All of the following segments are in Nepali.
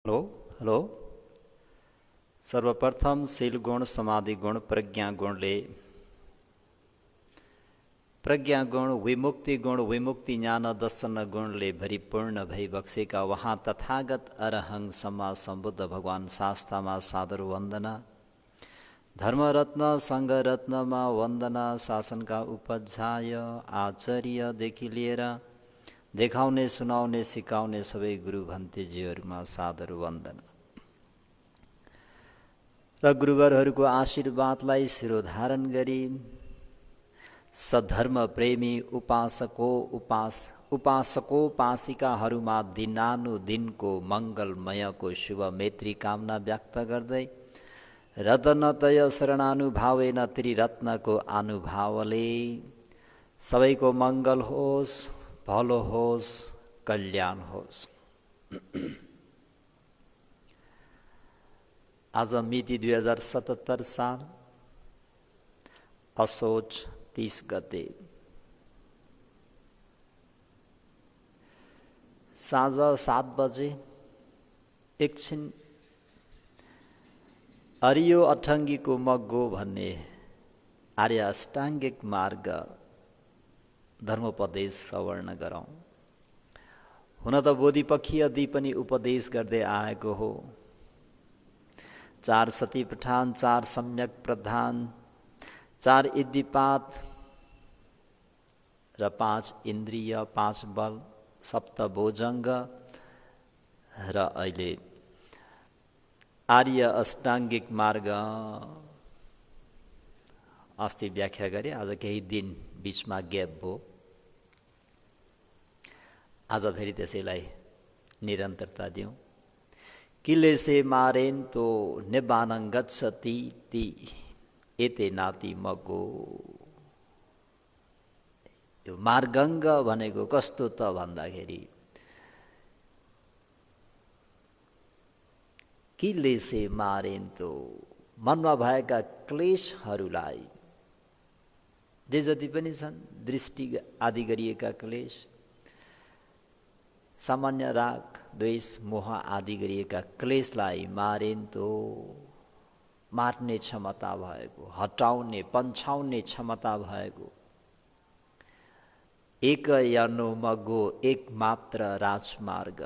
Hello hello. सर्वप्रथम शील गुण, समाधि गुण, प्रज्ञा गुण, विमुक्ति गुण, विमुक्ति ज्ञान दर्शन गुणले भरिपूर्ण भई बक्सेका वहाँ तथागत अरहङ सम्मा सम्बुद्ध भगवान शास्तामा सादर वन्दना। धर्मरत्न सङ्घरत्नमा वन्दना। शासनका उपध्याय आचार्यदेखि लिएर देखाउने, सुनाउने, सिकाउने सबै गुरु भन्तेजीहरूमा सादर वन्दना र गुरुवरहरूको आशीर्वादलाई शिरोधारण गरी सद्धर्म प्रेमी उपासकोपासिकाहरूमा दिनानुदिनको मङ्गलमयको शुभ मैत्री कामना व्यक्त गर्दै रत्नतय शरणानुभावेन त्रिरत्नको अनुभावले सबैको मङ्गल होस्, भलो होस्, कल्याण होस्। आज मिति 2077 साल असोज 30 गते साँझ 7 बजे एकछिन हरियो अठङ्गीको मग्गो भन्ने आर्य अष्टाङ्गिक मार्ग धर्मोपदेश श्रवण गरौँ। हुन त बोधिपक्षीय दि पनि उपदेश गर्दै आएको हो। 4 सतीपठान, 4 सम्यक प्रधान, 4 इद्धिपात र 5 इन्द्रिय, 5 बल, सप्तभुजङ्ग र अहिले आर्य अष्टाङ्गिक मार्ग अस्ति व्याख्या गरे। आज केही दिन बिचमा ग्याप भयो। आज फेरि त्यसैलाई निरन्तरता दिउँ। किलेसे मारेन्तो निब्बानं गच्छति ति एते नाति मगो। यो मार्गङ्ग भनेको कस्तो त भन्दाखेरि किलेसे मारेन्तो मनमा भएका क्लेशहरूलाई, जे जति पनि छन्, दृष्टि आदि गरिएका क्लेश, सामान्य राग द्वेष मोह आदि गरिएका क्लेशलाई मारेन्तो मार्ने क्षमता भएको, हटाउने पन्छाउने क्षमता भएको एक यानो मगो, एक मात्र राजमार्ग।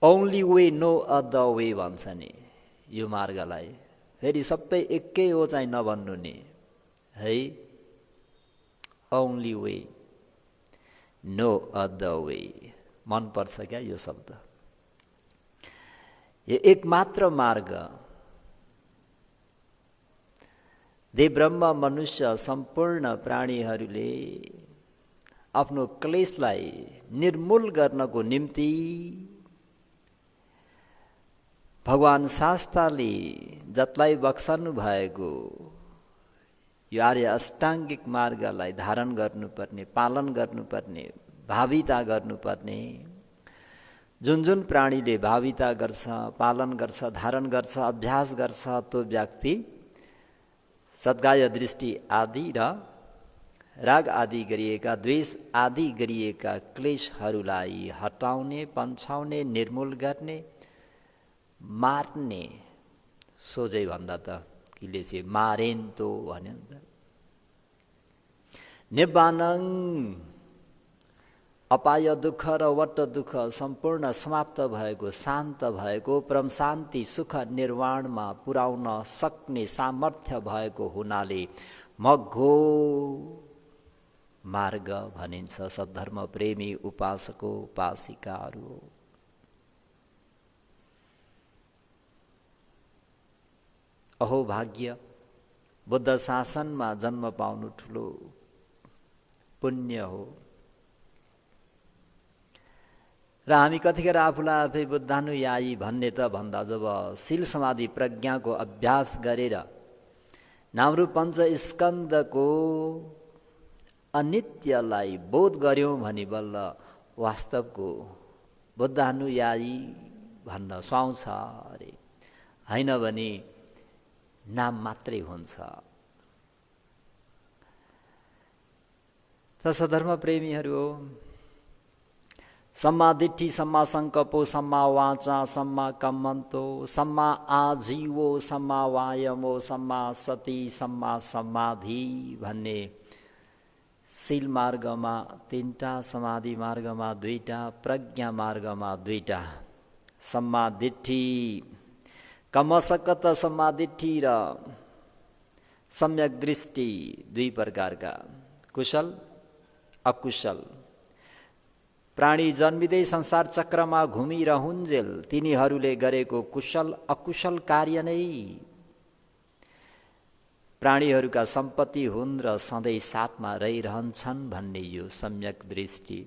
Only way, no other way भन्छ नि यो मार्गलाई। फेरि सबै एकै हो चाहिँ नभन्नु नि है। Only way, no other way. मन पर्छ क्या यो शब्द। यो एक मात्र मार्ग। देव ब्रह्म मनुष्य सम्पूर्ण प्राणीहरूले आफ्नो क्लेशलाई निर्मूल गर्नको निम्ति भगवान शास्ताले जसलाई बक्सनु भएको यो आर्य अष्टाङ्गिक मार्गलाई धारण गर्नुपर्ने, पालन गर्नुपर्ने, भाविता गर्नुपर्ने, जुन जुन प्राणीले भाविता गर्छ, पालन गर्छ, धारण गर्छ, अभ्यास गर्छ, त्यो व्यक्ति सद्गाय दृष्टि आदि र राग आदि गरिएका, द्वेष आदि गरिएका क्लेशहरूलाई हटाउने, पन्छाउने, निर्मूल गर्ने, मार्ने। सोझै भन्दा त किलेसे मारेन्तो भन्यो नि त। निब्बानं अपाय दुःख र वट दुःख सम्पूर्ण समाप्त भएको, शान्त भएको, परम शान्ति सुख निर्वाणमा पुर्याउन सक्ने सामर्थ्य भएको हुनाले मघो मार्ग भनिन्छ। सद्धर्म प्रेमी उपासको उपासिकाहरू अहो भाग्य, बुद्ध शासनमा जन्म पाउनु ठुलो पुण्य हो। र हामी कतिखेर आफूलाई आफै बुद्धानुयायी भन्ने त भन्दा जब शील समाधि प्रज्ञाको अभ्यास गरेर नामरूप पञ्चस्कन्धको अनित्यलाई बोध गर्यौँ भने बल्ल वास्तवको बुद्धानुयायी भन्न सुहाउँछ अरे। होइन भने नाम मात्रै हुन्छ। त सधर्म प्रेमीहरू हो, सम्मा दिट्ठी सम्मा सङ्कल्पो सम्मा वाचा सम्मा कम्मन्तो सम्मा आजीवो सम्मा वायमो सम्मा सती सम्मा समाधि भन्ने शील मार्गमा 3टा, समाधि मार्गमा 2टा, प्रज्ञा मार्गमा 2टा। सम्मा दिट्ठी कमसकत सम्मा दिट्ठी र सम्यक दृष्टि 2 प्रकारका, कुशल अकुशल। प्राणी जन्मिँदै संसार चक्रमा घुमिरहुन्जेल तिनीहरूले गरेको कुशल अकुशल कार्य नै प्राणीहरूका सम्पत्ति हुन् र सधैँ साथमा रहिरहन्छन् भन्ने यो सम्यक दृष्टि।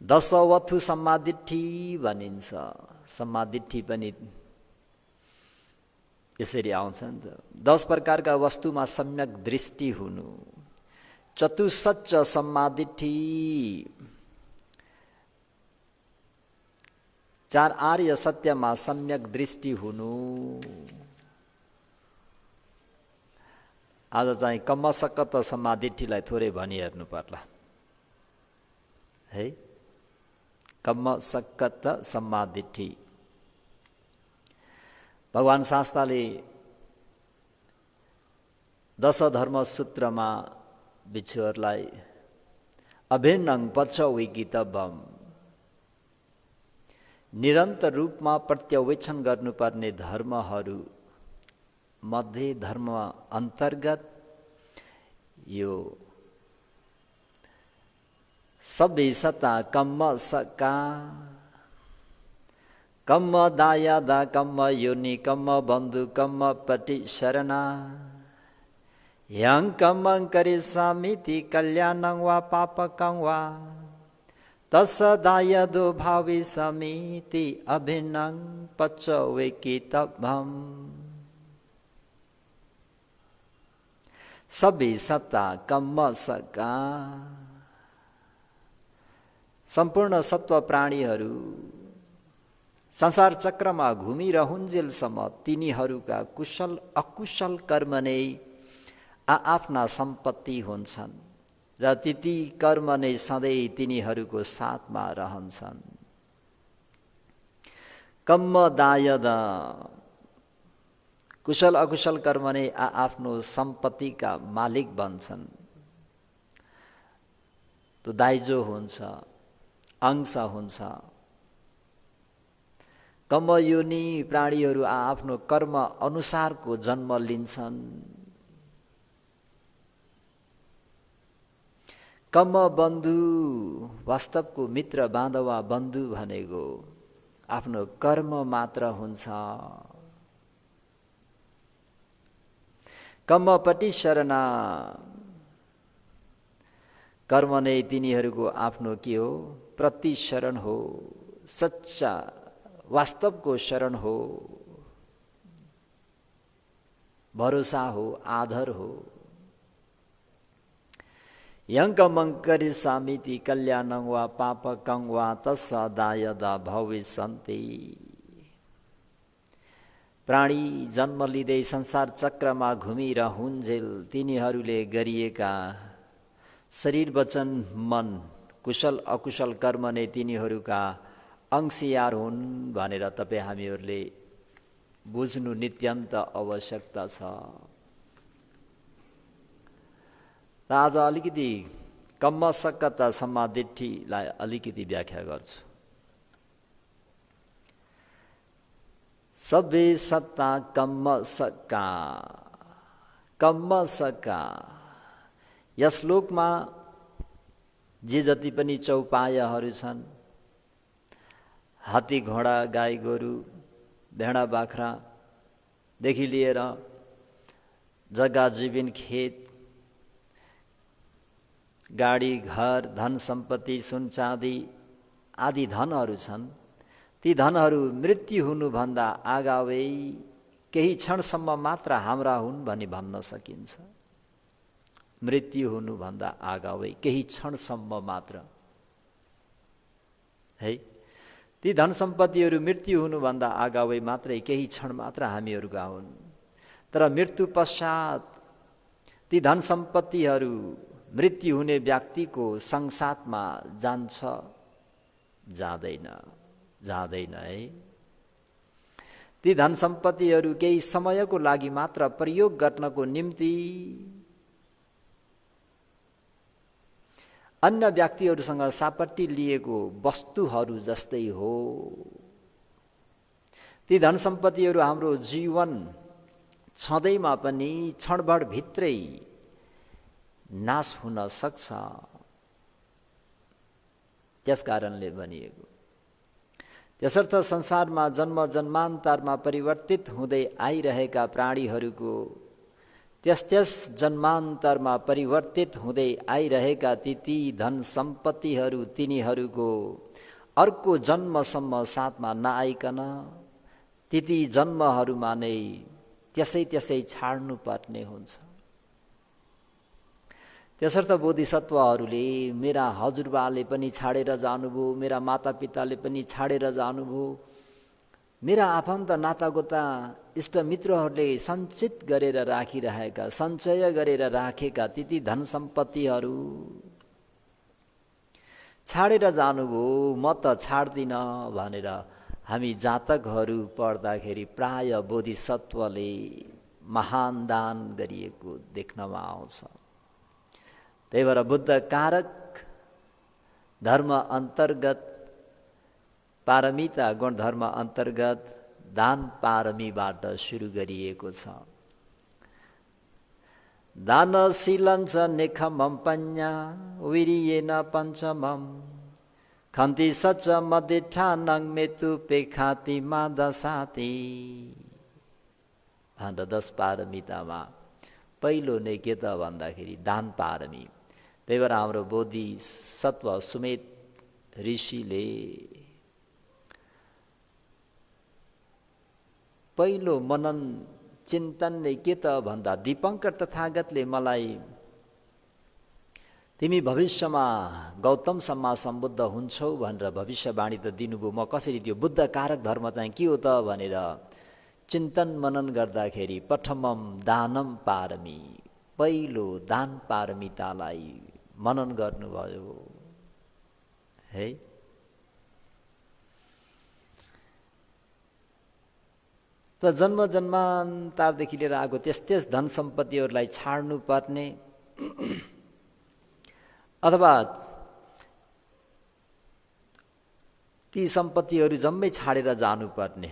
दशवथु सम्मादिट्ठी भनिन्छ। सम्मादिट्ठी पनि यसरी आउँछ नि त। 10 प्रकारका वस्तुमा सम्यक दृष्टि हुनु। चतुसच्च सम्मादिट्ठी 4 आर्य सत्यमा सम्यक दृष्टि हुनु। आज चाहिँ कमसकत सम्मादिट्ठीलाई थोरै भनिहेर्नु पर्ला है। कमसकत सम्मादिट्ठी भगवान शास्त्रले दश धर्म सूत्रमा भिक्षुहरूलाई अभिन्नं पचविकितव्यम निरन्तर रूपमा प्रत्यवेक्षण गर्नुपर्ने धर्महरू मध्ये धर्म अन्तर्गत यो सबै सता कम्म सका कम्म दायादा कम्म योनि कम्म बन्धु कम्म पटि शरणा यं कम्मं करिष्यामीति कल्याणं वा पापकं वा तस्सदायदो भाविष्यामीति अभिन्नं पचविकितव्यम्। सबै सत्ता कम्म सका सम्पूर्ण सत्व प्राणीहरू संसार चक्रमा घुमिरहुन्जेलसम्म तिनीहरूका कुशल अकुशल कर्म नै आफ्ना सम्पत्ति हुन्छन् र ती कर्म नै सधैँ तिनीहरूको साथमा रहन्छन्। कम्म दायद कुशल अकुशल कर्म नै आफ्नो सम्पत्तिका मालिक बन्छन्। त्यो दाइजो हुन्छ, अंश हुन्छ। कम्म योनि प्राणीहरू आफ्नो कर्म अनुसारको जन्म लिन्छन्। कम्म बन्धु वास्तवको मित्र बान्धवा बन्धु भनेको आफ्नो कर्म मात्र हुन्छ। कम्मपट्टि शरणा कर्म नै तिनीहरूको आफ्नो के हो प्रतिशरण हो, सच्चा वास्तवको शरण हो, भरोसा हो, आधार हो। यं कम्मं करिष्यामीति कल्याणं वा पापकं वा तस्सदायदा भविष्यन्ति। प्राणी जन्म लिँदै संसार चक्रमा घुमिरहुन्जेल तिनीहरूले गरिएका शरीर वचन मन कुशल अकुशल कर्म नै तिनीहरूका अंशियार हुन् भनेर तपाईँ हामीहरूले बुझ्नु नित्यन्त आवश्यकता छ। र आज अलिकति कम्मसकत सम्मादिट्ठीलाई अलिकति व्याख्या गर्छु। सबै सत्ता कम्मसका कम्मसका यस श्लोकमा जे जति पनि चौपायहरू छन्, हात्ती घोडा गाई गोरु भेडा बाख्रादेखि लिएर जग्गा जीवन खेत गाडी घर धन सम्पत्ति सुन चाँदी आदि धनहरू छन्। ती धनहरू मृत्यु हुनुभन्दा अगावै केही क्षणसम्म मात्र हाम्रा हुन् भनी भन्न सकिन्छ। मृत्यु हुनुभन्दा अगावै केही क्षणसम्म मात्र है। ती धन सम्पत्तिहरू मृत्यु हुनुभन्दा अगावै मात्रै केही क्षण मात्र हामीहरूका हुन्। तर मृत्यु पश्चात ती धन सम्पत्तिहरू मृत्यु हुने व्यक्तिको संसारमा जान्छ जाँदैन जाँदैन है। ती धन सम्पत्तिहरू केही समयको लागि मात्र प्रयोग गर्नको निम्ति अन्य व्यक्तिहरूसँग सापट्टी लिएको वस्तुहरू जस्तै हो। ती धन सम्पत्तिहरू हाम्रो जीवन छँदैमा पनि क्षणभर भित्रै नाश हुन सक्छ। त्यस कारणले भनिएको त्यसर्थ संसारमा जन्म जन्मान्तरमा परिवर्तित हुँदै आइरहेका प्राणीहरूको त्यस जन्मान्तरमा परिवर्तित हुँदै आइरहेका ती धन सम्पत्तिहरू तिनीहरूको अर्को जन्मसम्म साथमा नआइकन ती जन्महरूमा नै त्यसै छाड्नु पर्ने हुन्छ। त्यसर्थ बोधिसत्वहरूले मेरा हजुरबाले पनि छाडेर जानुभयो, मेरा मातापिताले पनि छाडेर जानुभयो, मेरा आफन्त नातागोता इष्टमित्रहरूले सञ्चित गरेर राखिरहेका सञ्चय गरेर राखेका ती धन सम्पत्तिहरू छाडेर जानुभयो, म त छाड्दिन भनेर हामी जातकहरू पढ्दाखेरि प्राय बोधिसत्वले महान दान गरिएको देख्नमा आउँछ। त्यही भएर बुद्ध कारक धर्म अन्तर्गत पारमिता गुणधर्म अन्तर्गत दान पारमीबाट सुरु गरिएको छ। दानशीलञ्च नेखमं पञ्ञा विरियेन पञ्चमम् खन्ति सच मदिठानं मेतु पेखाति मादसाति। भनेर 10 पारमितामा पहिलो नै के त भन्दाखेरि दान पारमी। त्यही भएर हाम्रो बोधिसत्व सुमेध ऋषिले पहिलो मनन चिन्तन नै के त भन्दा दीपङ्कर तथागतले मलाई तिमी भविष्यमा गौतम सम्मा सम्बुद्ध हुन्छौ भनेर भविष्यवाणी त दिनुभयो, म कसरी त्यो बुद्ध कारक धर्म चाहिँ के हो त भनेर चिन्तन मनन गर्दाखेरि प्रथमम दानम पारमी, पहिलो दान पारमितालाई मनन गर्नुभयो है। त जन्म जन्मान्तरदेखि लिएर आएको त्यस धन सम्पत्तिहरूलाई छाड्नु पर्ने अथवा ती सम्पत्तिहरू जम्मै छाडेर जानुपर्ने,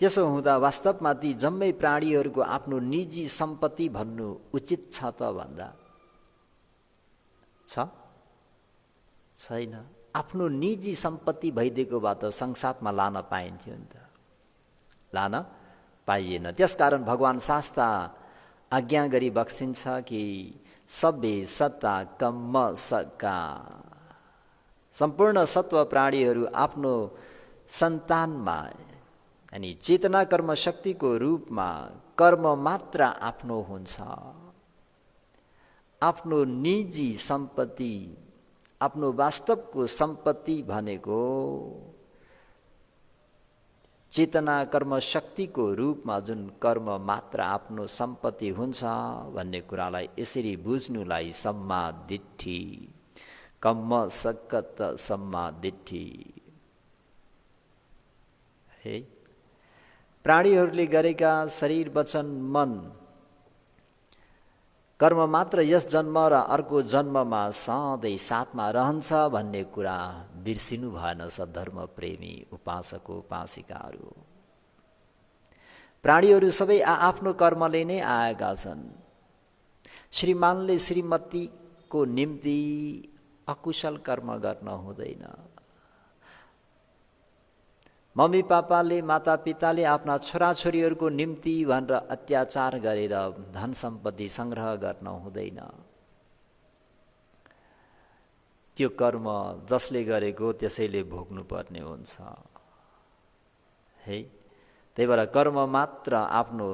त्यसो हुँदा वास्तवमा ती जम्मै प्राणीहरूको आफ्नो निजी सम्पत्ति भन्नु उचित छ त भन्दा छैन। आफ्नो निजी सम्पत्ति भइदिएको भए त संसारमा लान पाइन्थ्यो नि त, लान पाइएन। त्यसकारण भगवान शास्ता आज्ञा गरी बक्सिन्छ कि सबै सत्ता कम्म सका, सम्पूर्ण सत्व प्राणीहरू आफ्नो सन्तानमा अनि चेतना कर्म शक्तिको रूपमा कर्म मात्र आफ्नो हुन्छ। आफ्नो निजी सम्पत्ति, आफ्नो वास्तवको सम्पत्ति भनेको चेतना कर्म शक्तिको रूपमा जुन कर्म मात्र आफ्नो सम्पत्ति हुन्छ भन्ने कुरालाई यसरी बुझ्नुलाई सम्मा दिट्ठी, कम्म सक्कत सम्मा दिट्ठी है। प्राणीहरूले गरेका शरीर वचन मन कर्म मात्र यस जन्म र अर्को जन्ममा सधैँ साथमा रहन्छ भन्ने कुरा बिर्सिनु भएन सद्धर्म प्रेमी उपासक उपासिकाहरू। प्राणीहरू सबै आफ्नो कर्मले नै आएका छन्। श्रीमानले श्रीमतीको निम्ति अकुशल कर्म गर्न हुँदैन। मम्मी पापाले मातापिताले आफ्ना छोराछोरीहरूको निम्ति भनेर अत्याचार गरेर धन सम्पत्ति सङ्ग्रह गर्न हुँदैन। त्यो कर्म जसले गरेको त्यसैले भोग्नुपर्ने हुन्छ है। त्यही भएर कर्म मात्र आफ्नो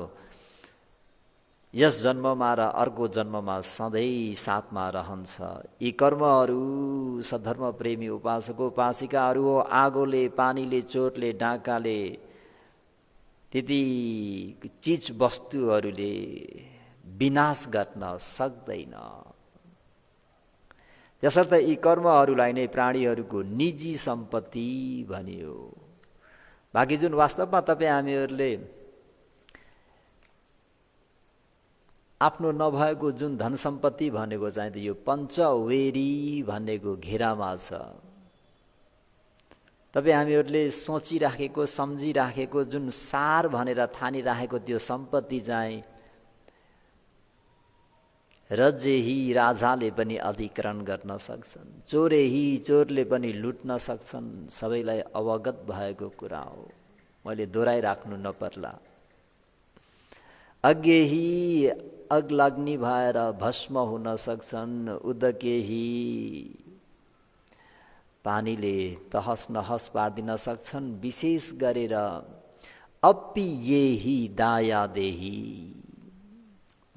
यस जन्ममा र अर्को जन्ममा सधैँ साथमा रहन्छ। यी कर्महरू सद्धर्म प्रेमी उपासक उपासिकाहरू हो। आगोले, पानीले, चोटले, डाकाले त्यति चीज वस्तुहरूले विनाश गर्न सक्दैन। त्यसर्थ यी कर्महरूलाई नै प्राणीहरूको निजी सम्पत्ति भनियो। बाँकी जुन वास्तवमा तपाईँ हामीहरूले आफ्नो नभएको जुन धन सम्पत्ति भनेको चाहिँ यो पञ्चवेरी भनेको घेरामा छ। तपाईँ हामीहरूले सोचिराखेको सम्झिराखेको जुन सार भनेर ठानिराखेको त्यो सम्पत्ति चाहिँ रजेही राजाले पनि अधिकरण गर्न सक्छन्, चोरेही चोरले पनि लुट्न सक्छन्। सबैलाई अवगत भएको कुरा हो, मैले दोहोऱ्याइराख्नु नपर्ला। अज्ञेही अग्लाग्नि भएर भस्म हुन सक्छन्, उदकेही पानीले तहस नहस पार्दिन सक्छन्। विशेष गरेर अप्पियेही दायादेही,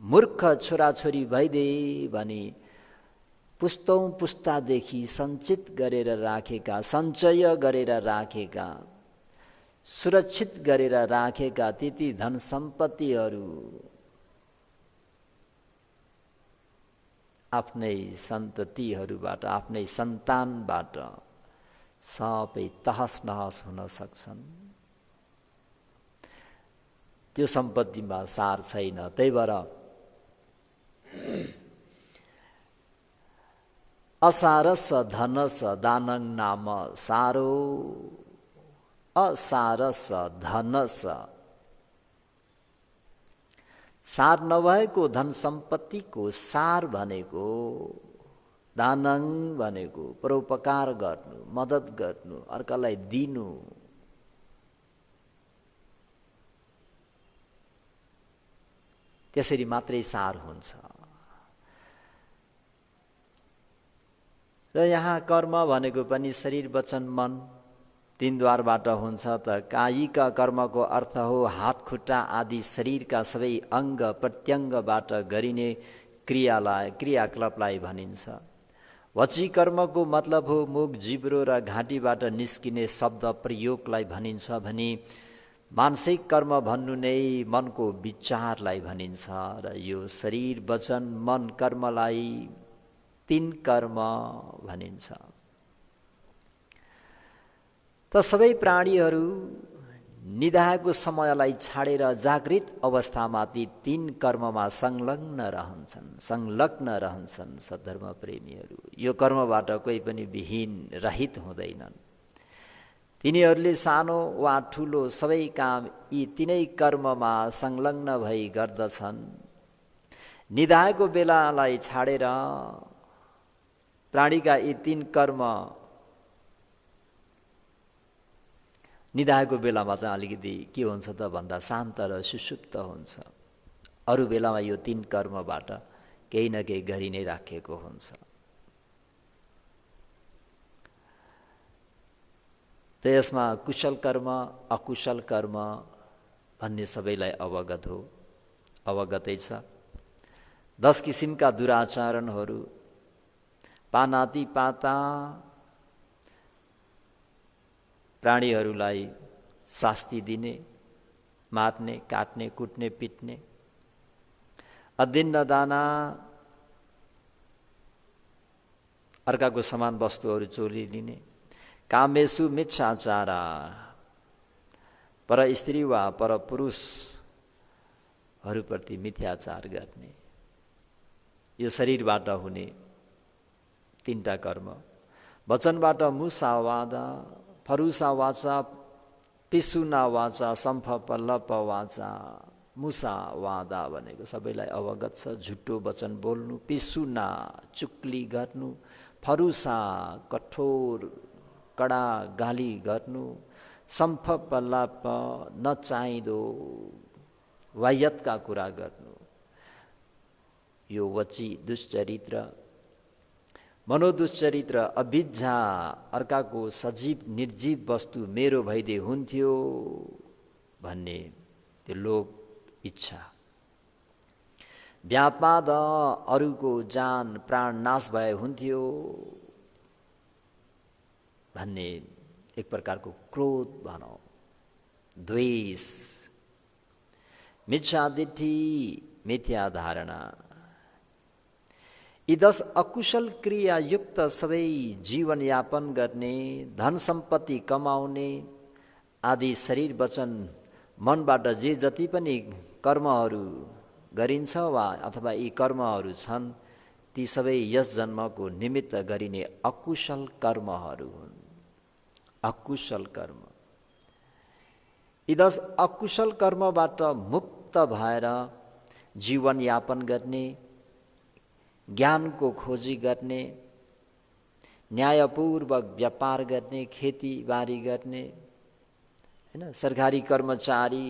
मूर्ख छोराछोरी भइदे भनी पुस्तौं पुस्तादेखि सञ्चित गरेर राखेका, सञ्चय गरेर राखेका, सुरक्षित गरेर राखेका त्यति धन सम्पत्तिहरू आफ्नै सन्ततिहरूबाट, आफ्नै सन्तानबाट सबै तहस नहस हुन सक्छन्। त्यो सम्पत्तिमा सार छैन। त्यही भएर असारस धनस दानङ नाम सारो, असारस धनस, सार नभएको धन सम्पत्तिको सार भनेको दानङ भनेको परोपकार गर्नु, मद्दत गर्नु, अर्कालाई दिनु। त्यसरी मात्रै सार हुन्छ। र यहाँ कर्म भनेको पनि शरीर वचन मन तीनद्वारबाट हुन्छ। त कायिक कर्मको अर्थ हो हात खुट्टा आदि शरीरका सबै अङ्ग प्रत्यङ्गबाट गरिने क्रियाकलापलाई भनिन्छ। वची कर्मको मतलब हो मुख, जिब्रो र घाँटीबाट निस्किने शब्द प्रयोगलाई भनिन्छ भने मानसिक कर्म भन्नु नै मनको विचारलाई भनिन्छ। र यो शरीर वचन मन कर्मलाई तीन कर्म भनिन्छ। त सबै प्राणीहरू निदाएको समयलाई छाडेर जागृत अवस्थामा ती तीन कर्ममा संलग्न रहन्छन् सद्धर्म प्रेमीहरू। यो कर्मबाट कोही पनि विहीन रहित हुँदैनन्। तिनीहरूले सानो वा ठुलो सबै काम यी तीनै कर्ममा संलग्न भई गर्दछन्। निदाएको बेलालाई छाडेर प्राणीका यी तीन कर्म निदाएको बेलामा चाहिँ अलिकति के हुन्छ त भन्दा शान्त र सुषुप्त हुन्छ। अरू बेलामा यो तीन कर्मबाट केही न केही गरि नै राखेको हुन्छ। त यसमा कुशल कर्म अकुशल कर्म भन्ने सबैलाई अवगतै छ। 10 किसिमका दुराचरणहरू पानातिपाता प्राणीहरूलाई शास्ति दिने, मार्ने, काट्ने, कुट्ने, पिट्ने, अदिन्न दाना अर्काको समान वस्तुहरू चोरी लिने, कामेषु मिच्छाचारा पर स्त्री वा पर पुरुषहरूप्रति मिथ्याचार गर्ने, यो शरीरबाट हुने तीनटा कर्म। वचनबाट मुसावादा, फरुसा वाचा, पिसुना वाचा, सम्फपल्लप वाचा। मुसावादा भनेको सबैलाई अवगत छ, झुटो वचन बोल्नु, पिसुना चुक्ली गर्नु, फरुसा कठोर कडा गाली गर्नु, सम्फपल्लप नचाहिँदो वायतका कुरा गर्नु। यो वची दुश्चरित्र। मनोदुश्चरित्र अभिज्ञा, अर्काको सजीव निर्जीव वस्तु मेरो भइदे हुन्थ्यो भन्ने त्यो लोभ इच्छा। व्यापाद, अरूको जान प्राण नाश भए हुन्थ्यो भन्ने एक प्रकारको क्रोध भनौँ, द्वेष मिथ्यादिठी, मिथ्या धारणा। यी 10 अकुशल क्रियायुक्त सबै जीवनयापन गर्ने, धन सम्पत्ति कमाउने आदि शरीर वचन मनबाट जे जति पनि कर्महरू गरिन्छ वा अथवा यी कर्महरू छन्, ती सबै यस जन्मको निमित्त गरिने अकुशल कर्महरू हुन्। अकुशल कर्म। यी 10 अकुशल कर्मबाट मुक्त भएर जीवनयापन गर्ने, ज्ञानको खोजी गर्ने, न्यायपूर्वक व्यापार गर्ने, खेतीबारी गर्ने, हैन, सरकारी कर्मचारी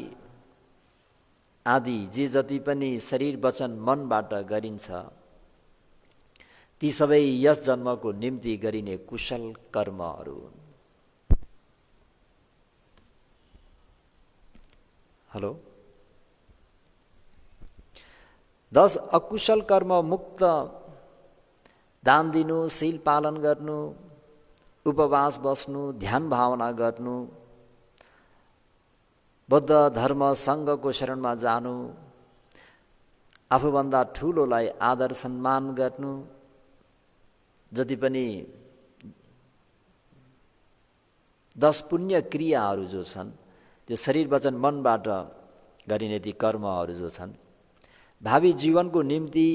आदि जे जति पनि शरीर वचन मनबाट गरिन्छ, ती सबै यस जन्मको निम्ति गरिने कुशल कर्महरू हुन्। हेलो। 10 अकुशल कर्म मुक्त दान दिनु, शील पालन गर्नु, उपवास बस्नु, ध्यान भावना गर्नु, बुद्ध धर्म सङ्घको शरणमा जानु, आफूभन्दा ठुलोलाई आदर सम्मान गर्नु, जति पनि 10 पुण्य क्रियाहरू जो छन्, त्यो शरीर वचन मनबाट गरिने ती कर्महरू जो छन्, भावी जीवनको निम्ति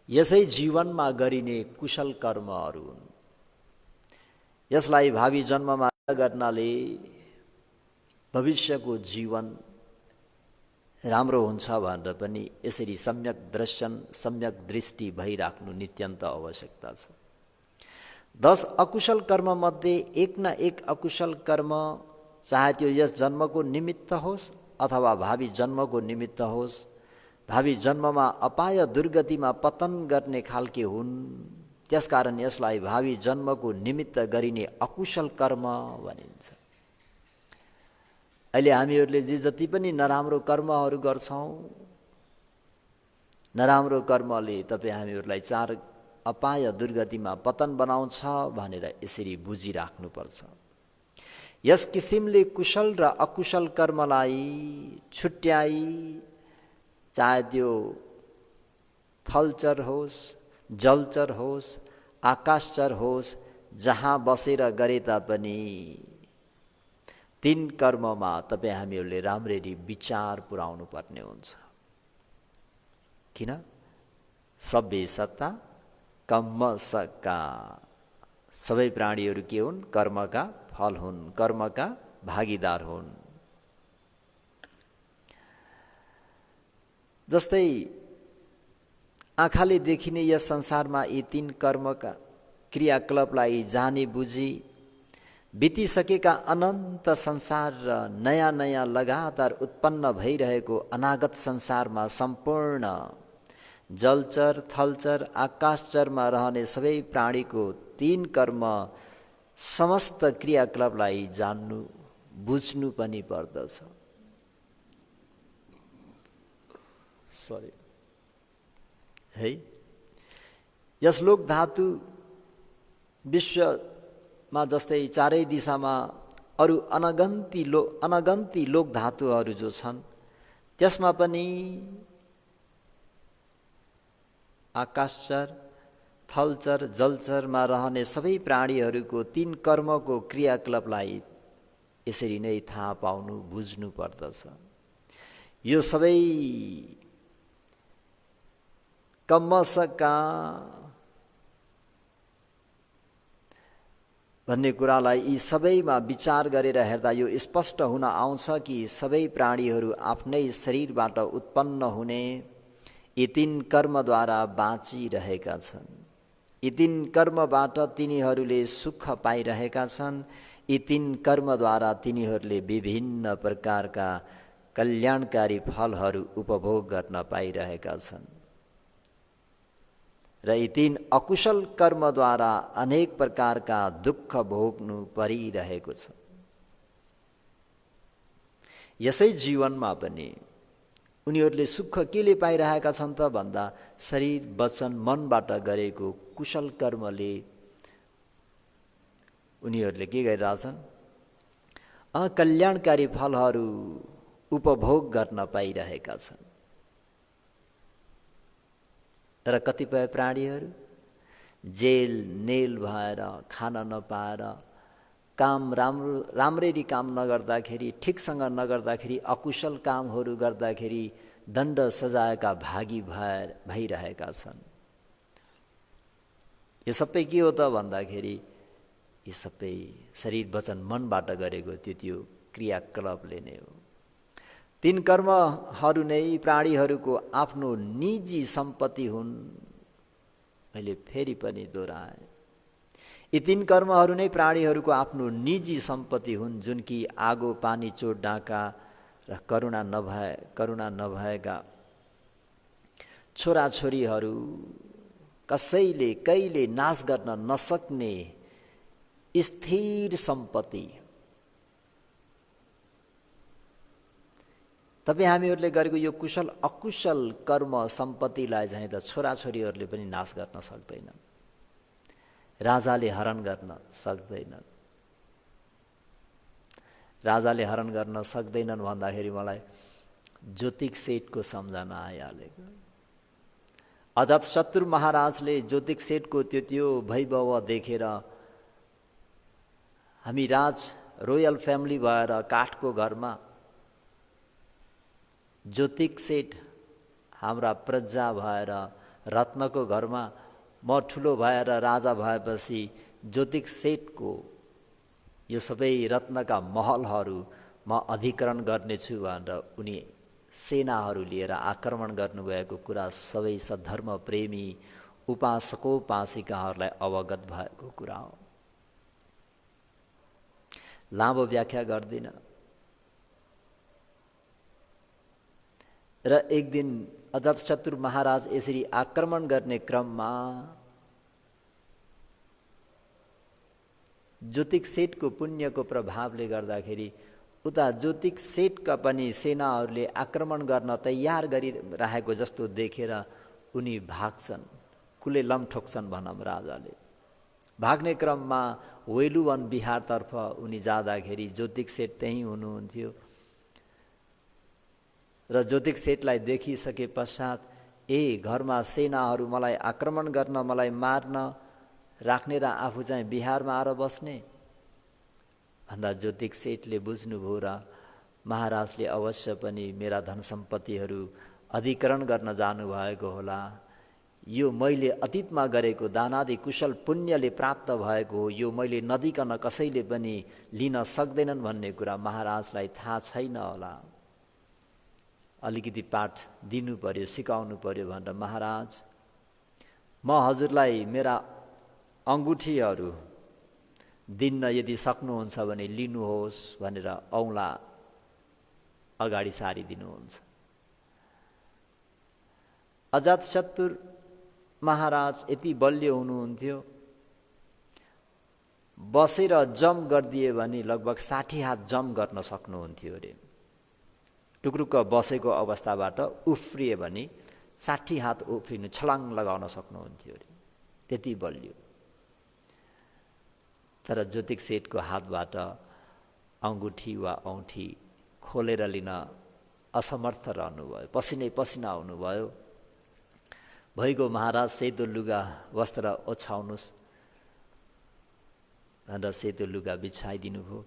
यसै जीवनमा गरिने कुशल कर्महरू हुन्। यसलाई भावी जन्ममा गर्नाले भविष्यको जीवन राम्रो हुन्छ भनेर पनि यसरी सम्यक दर्शन, सम्यक दृष्टि भइराख्नु नित्यन्त आवश्यकता छ। 10 अकुशल कर्म मध्ये एक न एक अकुशल कर्म, चाहे त्यो यस जन्मको निमित्त होस् अथवा भावी जन्मको निमित्त होस्, भावी जन्ममा अपाय दुर्गतिमा पतन गर्ने खालके हुन्। त्यसकारण यसलाई भावी जन्मको निमित्त गरिने अकुशल कर्म भनिन्छ। अहिले हामीहरूले जे जति पनि नराम्रो कर्महरू गर्छौँ, नराम्रो कर्मले तपाईँ हामीहरूलाई 4 अपाय दुर्गतिमा पतन बनाउँछ भनेर यसरी बुझिराख्नुपर्छ। यस किसिमले कुशल र अकुशल कर्मलाई छुट्याई, चाहे त्यो थलचर होस्, जलचर होस्, आकाशचर होस्, जहाँ बसेर गरे तापनि 3 कर्ममा तपाईँ हामीहरूले राम्ररी विचार पुर्याउनु पर्ने हुन्छ। किन? सबै सत्ता कर्मसका। सबै प्राणीहरू के हुन्? कर्मका फल हुन्, कर्मका भागीदार हुन्। जस्तै आँखाले देखिने यस संसारमा यी 3 कर्मका क्रियाकलापलाई जानी बुझी बितिसकेका अनन्त संसार र नयाँ नयाँ लगातार उत्पन्न भइरहेको अनागत संसारमा सम्पूर्ण जलचर, थलचर, आकाशचरमा रहने सबै प्राणीको 3 कर्म समस्त क्रियाकलापलाई जान्नु बुझ्नु पनि पर्दछ। है, यस लोक धातु विश्वमा जस्तै चारै दिशामा अरू अनगन्ती लोक धातुहरू जो छन्, त्यसमा पनि आकाशचर, थलचर, जलचरमा रहने सबै प्राणीहरूको 3 कर्मको क्रियाकलापलाई यसरी नै थाहा पाउनु बुझ्नु पर्दछ। यो सबै कर्मसका भन्ने कुरालाई यी सबैमा विचार गरेर हेर्दा यो स्पष्ट हुन आउँछ कि सबै प्राणीहरू आफ्नै शरीरबाट उत्पन्न हुने यी 3 कर्मद्वारा बाँचिरहेका छन्। यी 3 कर्मबाट तिनीहरूले सुख पाइरहेका छन्। यी 3 कर्मद्वारा तिनीहरूले विभिन्न प्रकारका कल्याणकारी फलहरू उपभोग गर्न पाइरहेका छन् र यी 3 अकुशल कर्मद्वारा अनेक प्रकारका दुःख भोग्नु परिरहेको छ। यसै जीवनमा पनि उनीहरूले सुख केले पाइरहेका छन् त भन्दा शरीर, वचन, मनबाट गरेको कुशल कर्मले उनीहरूले के गरिरहेछन्? कल्याणकारी फलहरू उपभोग गर्न पाइरहेका छन्। तर कतिपय प्राणीहरू जेल नेल भएर खान नपाएर काम राम्ररी काम नगर्दाखेरि, ठिकसँग नगर्दाखेरि, अकुशल कामहरू गर्दाखेरि दण्ड सजायका भागी भइरहेका छन्। यो सबै के हो त भन्दाखेरि यो सबै शरीर वचन मनबाट गरेको त्यो क्रियाकलापले नै हो। तीन कर्महरू नै प्राणीहरूको आफ्नो निजी सम्पत्ति हुन्। मैले फेरि पनि दोहोऱ्याएँ, यी तीन कर्महरू नै प्राणीहरूको आफ्नो निजी सम्पत्ति हुन्, जुन कि आगो, पानी, चोट, डाका र करुणा नभएका छोराछोरीहरू कसैले कहिले नाश गर्न नसक्ने स्थिर सम्पत्ति। तपाईँ हामीहरूले गरेको यो कुशल अकुशल कर्म सम्पत्तिलाई चाहिँ त छोराछोरीहरूले पनि नाश गर्न सक्दैनन्, राजाले हरण गर्न सक्दैनन्। राजाले हरण गर्न सक्दैनन् भन्दाखेरि मलाई ज्योतिक सेठको सम्झना आइहालेको। अजातशत्रु महाराजले ज्योतिक सेठको त्यो वैभव देखेर हामी रोयल फ्यामिली भएर काठको घरमा, ज्योतिक सेठ हाम्रा प्रजा भएर रत्नको घरमा, म ठुलो भएर राजा भएपछि ज्योतिक सेठको यो सबै रत्नका महलहरू म अधिकरण गर्नेछु भनेर उनी सेनाहरू लिएर आक्रमण गर्नुभएको कुरा सबै सद्धर्म प्रेमी उपासकोपासिकाहरूलाई अवगत भएको कुरा हो। लामो व्याख्या गर्दिन। र एक दिन अजातशत्रु महाराज यसरी आक्रमण गर्ने क्रममा ज्योतिक सेठको पुण्यको प्रभावले गर्दाखेरि उता ज्योतिक सेठका पनि सेनाहरूले आक्रमण गर्न तयार गरिरहेको जस्तो देखेर उनी भाग्छन्, कुले लम ठोक्छन् भनौँ राजाले। भाग्ने क्रममा वेलुवन बिहारतर्फ उनी जाँदाखेरि ज्योतिक सेठ त्यहीँ हुनुहुन्थ्यो र ज्योतिक सेठलाई देखिसके पश्चात घरमा सेनाहरू मलाई आक्रमण गर्न, मलाई मार्न राख्ने र आफू चाहिँ बिहारमा आएर बस्ने भन्दा ज्योतिक सेठले बुझ्नुभयो र महाराजले अवश्य पनि मेरा धन सम्पत्तिहरू अधिकरण गर्न जानुभएको होला, यो मैले अतीतमा गरेको दानादि कुशल पुण्यले प्राप्त भएको हो, यो मैले नदिकन कसैले पनि लिन सक्दैनन् भन्ने कुरा महाराजलाई थाहा छैन होला, अलिकति पाठ दिनु पर्यो, सिकाउनु पर्यो भनेर महाराज म हजुरलाई मेरा अङ्गुठीहरू दिन्न, यदि सक्नुहुन्छ भने लिनुहोस् भनेर औँला अगाडि सारिदिनुहुन्छ। अजातशत्रु महाराज यति बलियो हुनुहुन्थ्यो, बसेर जम गरिदिए भने लगभग 60 हात जम गर्न सक्नुहुन्थ्यो अरे। टुक्रुक्क बसेको अवस्थाबाट उफ्रिए भने 60 हात उफ्रिनु, छलाङ लगाउन सक्नुहुन्थ्यो अरे, त्यति बलियो। तर ज्योतिक सेठको हातबाट अङ्गुठी वा औँठी खोलेर लिन असमर्थ रहनुभयो, पसिनै पसिना हुनुभयो। भइगयो महाराज सेतो लुगा वस्त्र ओछ्याउनुहोस् भनेर सेतो लुगा बिछाइदिनु भयो।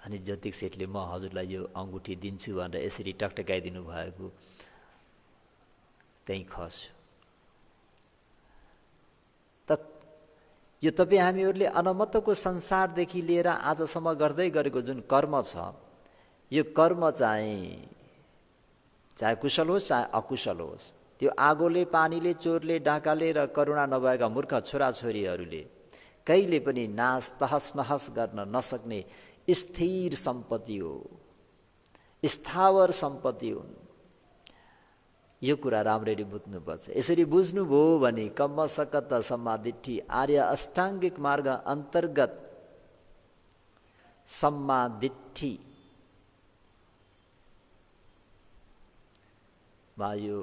अनि ज्योतिक सेठले म हजुरलाई यो अङ्गुठी दिन्छु भनेर यसरी टकटकाइदिनु भएको त्यहीँ खस्यो। यो तपाईँ हामीहरूले अनमतको संसारदेखि लिएर आजसम्म गर्दै गरेको जुन कर्म छ, यो कर्म चाहे कुशल होस् चाहे अकुशल होस्, त्यो आगोले, पानीले, चोरले, डाकाले र करुणा नभएका मूर्ख छोराछोरीहरूले कहिले पनि नाश तहस नहस गर्न नसक्ने स्थिर सम्पत्ति हो, स्थावर सम्पत्ति हुन्। यो कुरा राम्ररी बुझ्नुपर्छ। यसरी बुझ्नुभयो भने कम्म सकत सम्मादिट्ठी आर्य अष्टाङ्गिक मार्ग अन्तर्गत सम्मादिट्ठी यो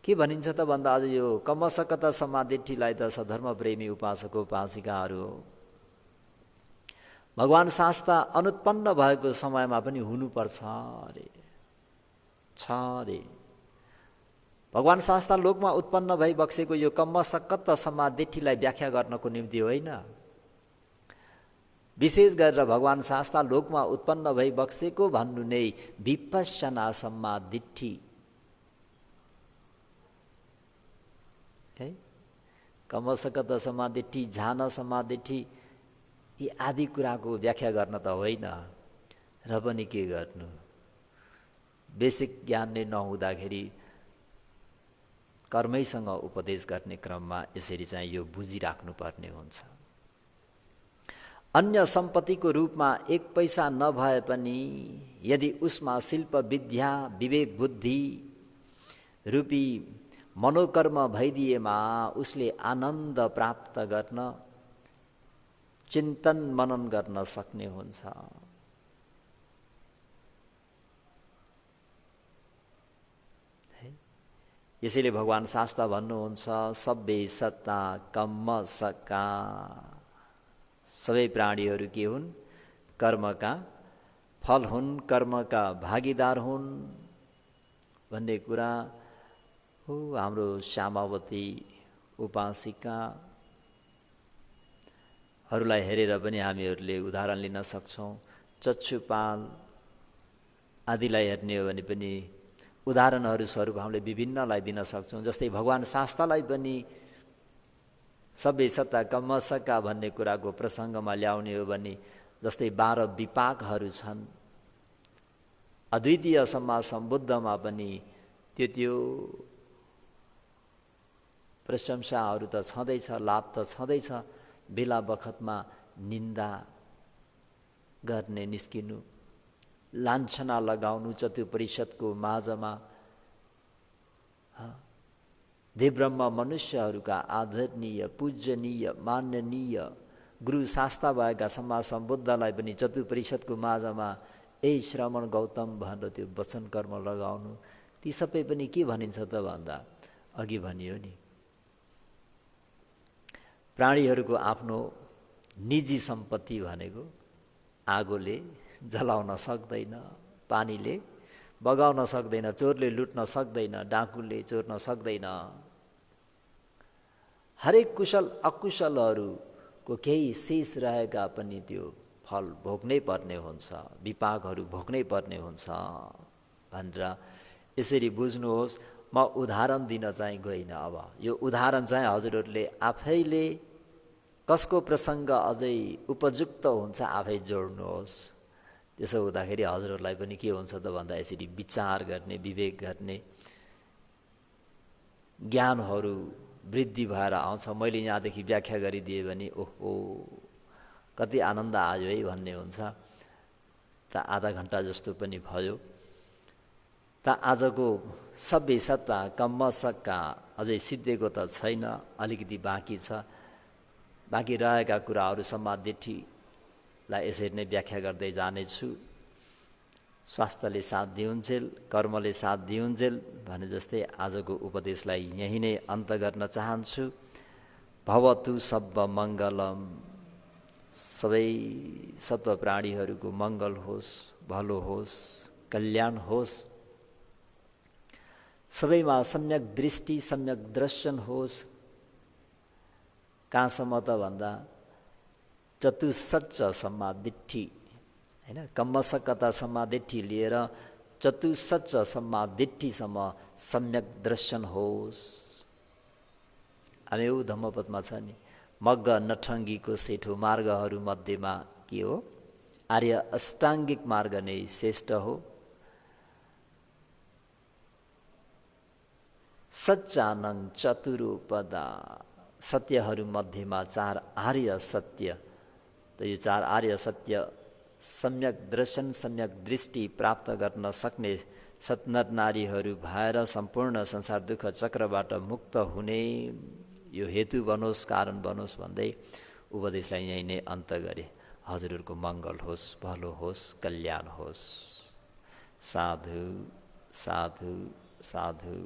के भनिन्छ त भन्दा आज यो कम्म सकत सम्मादिट्ठीलाई त सधर्म प्रेमी उपासक उपासिकाहरू भगवान शास्ता अनुत्पन्न भएको समयमा पनि हुनुपर्छ अरे, छ अरे। भगवान शास्ता लोकमा उत्पन्न भई बक्सेको यो कम्मसकत्त समाधिठीलाई व्याख्या गर्नको निम्ति होइन, विशेष गरेर भगवान शास्ता लोकमा उत्पन्न भई बक्सेको भन्नु नै विपश्यना समाधिठी है। कम्मसकत्त समाधिठी, झान समाधिठी यी आदि कुराको व्याख्या गर्न त होइन, र पनि के गर्नु, बेसिक ज्ञान नै नहुँदाखेरि कर्मैसँग उपदेश गर्ने क्रममा यसरी चाहिँ यो बुझिराख्नु पर्ने हुन्छ। अन्य सम्पत्तिको रूपमा एक पैसा नभए पनि यदि उसमा शिल्प विद्या विवेक बुद्धि रूपी मनोकर्म भइदिएमा उसले आनन्द प्राप्त गर्न, चिन्तन मनन गर्न सक्ने हुन्छ। यसैले भगवान शास्त्र भन्नुहुन्छ सबै सत्ता कम्म सका, सबै प्राणीहरू के हुन्, कर्मका फल हुन्, कर्मका भागीदार हुन् भन्ने कुरा हो। हाम्रो श्यामावती उपासिकाहरूलाई हेरेर पनि हामीहरूले उदाहरण लिन सक्छौँ। चक्षुपाल आदिलाई हेर्ने हो भने पनि उदाहरणहरू स्वरूप हामीले विभिन्नलाई दिन सक्छौँ। जस्तै भगवान शास्त्रलाई पनि सबै सत्ता कम्मसका भन्ने कुराको प्रसङ्गमा ल्याउने हो भने जस्तै 12 विपाकहरू छन्, अद्वितीय सम्मा सम्बुद्धमा पनि त्यो प्रशंसाहरू त छँदैछ, लाभ त छँदैछ, बेला बखतमा निन्दा गर्ने निस्किनु, लान्छना लगाउनु चतुपरिषदको माझमा, देवब्रह्म मनुष्यहरूका आदरणीय पूजनीय माननीय गुरु शास्ता भएका सम्मा सम्बुद्धलाई पनि चतुपरिषदको माझमा ए श्रमण गौतम भनेर त्यो वचन कर्म लगाउनु, ती सबै पनि के भनिन्छ त भन्दा अघि भनियो नि, प्राणीहरूको आफ्नो निजी सम्पत्ति भनेको आगोले जलाउन सक्दैन, पानीले बगाउन सक्दैन, चोरले लुट्न सक्दैन, डाकुले चोर्न सक्दैन। हरेक कुशल अकुशलहरूको केही शेष रहेका पनि त्यो फल भोग्नै पर्ने हुन्छ, विपाकहरू भोग्नै पर्ने हुन्छ भनेर यसरी बुझ्नुहोस्। म उदाहरण दिन चाहिँ गइनँ। अब यो उदाहरण चाहिँ हजुरहरूले आफैले कसको प्रसङ्ग अझै उपयुक्त हुन्छ आफै जोड्नुहोस्। त्यसो हुँदाखेरि हजुरहरूलाई पनि के हुन्छ त भन्दा यसरी विचार गर्ने, विवेक गर्ने, ज्ञानहरू वृद्धि भएर आउँछ। मैले यहाँदेखि व्याख्या गरिदिएँ भने ओहो कति आनन्द आयो है भन्ने हुन्छ। त आधा घन्टा जस्तो पनि भयो। त आजको सबै सत्ता कम्मसक्का अझै सिद्धिएको त छैन, अलिकति बाँकी छ। बाँकी रहेका कुराहरू समाधिठीलाई यसरी नै व्याख्या गर्दै जानेछु। स्वास्थ्यले साथ दिउन्जेल, कर्मले साथ दिउन्जेल भने जस्तै आजको उपदेशलाई यहीँ नै अन्त गर्न चाहन्छु। भवतु सब्ब मङ्गलम, सबै सत्व प्राणीहरूको मङ्गल होस्, भलो होस्, कल्याण होस्, सबैमा सम्यक दृष्टि सम्यक दर्शन होस्। कहाँसम्म त भन्दा चतुसच्च सम्मादिट्ठी हैन, कम्मसकता सम्मादिट्ठी लिएर चतुसच्च सम्मादिट्ठीसम्म सम्यक दर्शन होस्। हामी धम्मपदमा छ नि, मग्ग नठङ्गीको सेठो मार्गहरू मध्येमा के हो, आर्य अष्टाङ्गिक मार्ग नै श्रेष्ठ हो। सच्चानङ चतुरोपदा, सत्यहरू मध्येमा 4 आर्य सत्य। त यो 4 आर्य सत्य सम्यक दर्शन सम्यक दृष्टि प्राप्त गर्न सक्ने सत्नर नारीहरू भएर सम्पूर्ण संसार दुःख चक्रबाट मुक्त हुने यो हेतु बनोस्, कारण बनोस् भन्दै उपदेशलाई यहीँ नै अन्त गरे। हजुरहरूको मङ्गल होस्, भलो होस्, कल्याण होस्। साधु साधु साधु।